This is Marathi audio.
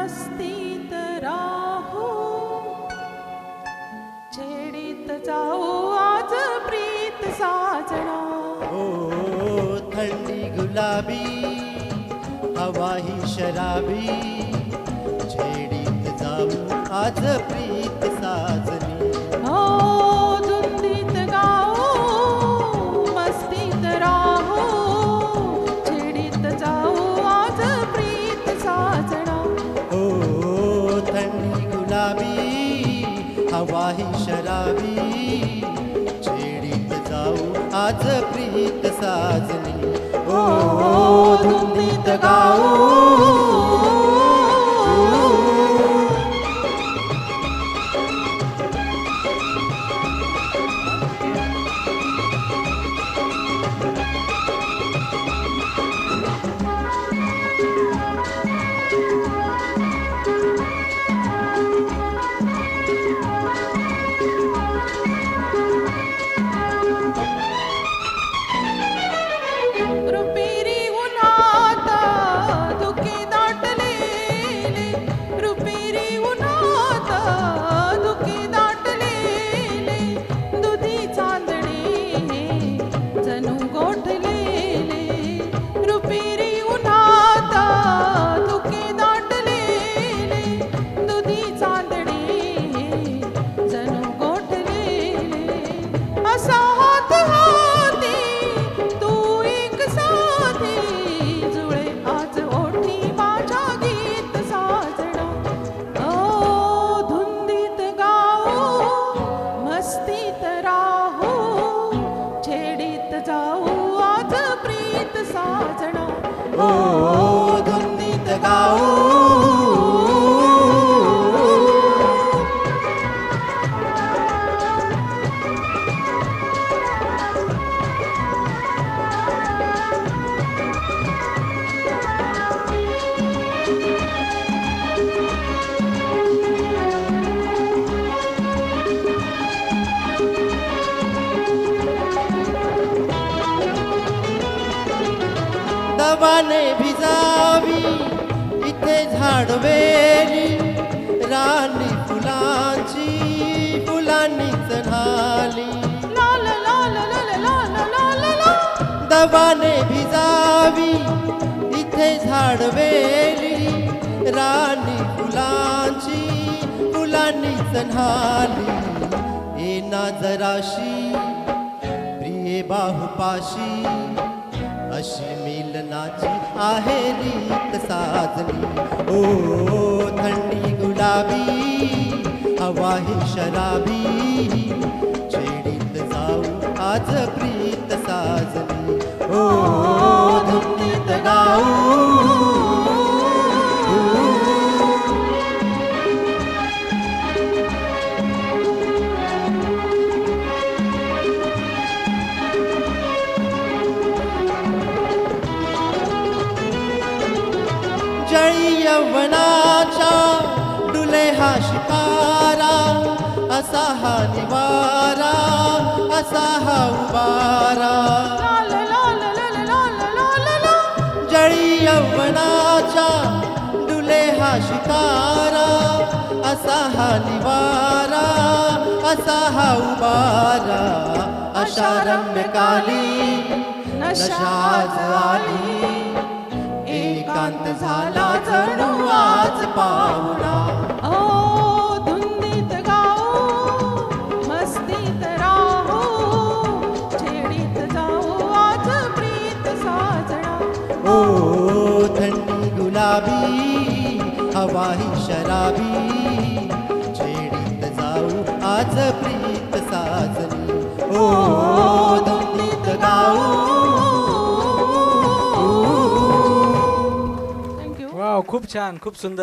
मस्तीत राहू, छेडीत जाऊ आज प्रीत साजना. ओ थंडी गुलाबी हवा ही शराबी, छेडीत जाऊ आज प्रीत साजनी. हो धुंदीत गाऊ मस्तीत राहू, छेडीत जाऊ आज प्रीत साजना. ओ थंडी गुलाबी हवा ही शराबी, छेडीत जाऊ आज प्रीत साजनी. ओ धुंदीत गाऊ. रुपेरी उन्हात धुके दाटलेले, रुपेरी उन्हात धुके दाटलेले, दुधी चांदणे जणू गोठलेले. रुपेरी उन्हात धुके दाटलेले, दुधी चांदणे जणू गोठलेले. असा हात हाती तू एक साथी, जुळे आज ओठी माझ्या गीत साजना. ओ धुंदीत गाऊ मस्तीत राहू, छेडीत जाऊ आज प्रीत साजना. ओ धुंदीत गाऊ. दवाने भिजावी इथे झाडवेली, राणी फुलांची फुलांनीच न्हाली. ला ला ला ला ला ला ला ला ला ला. दवाने भिजावी इथे झाडवेली, राणी फुलांची फुलांनीच न्हाली. येना जराशी प्रिये बाहुपाशी, अशी मिलनाची आहे रीत साजनी. ओ थंडी गुलाबी हवा ही शराबी, छेडीत जाऊ आज प्रीत साजनी. ओ धुंदीत गाऊ. जळी यवनाच्या डुले हा शिकारा, असा हा निवारा असा हा उबारा. ला ला ला ला ला ला ला ला ला. जळी यवनाच्या डुले हा शिकारा, असा हा निवारा असा हा उबारा. अशा रम्यकाली नशाज आली, एकांत झाला जणू आज पाहुणा. ओ धुंदीत गाऊ मस्तीत राहू, छेडीत जाऊ आज प्रीत साजना. ओ थंडी गुलाबी हवा ही शराबी, छेडीत जाऊ आज प्रीत साजनी. ओ धुंदीत गाऊ. थँक्यू. वाव, खूप छान, खूप सुंदर.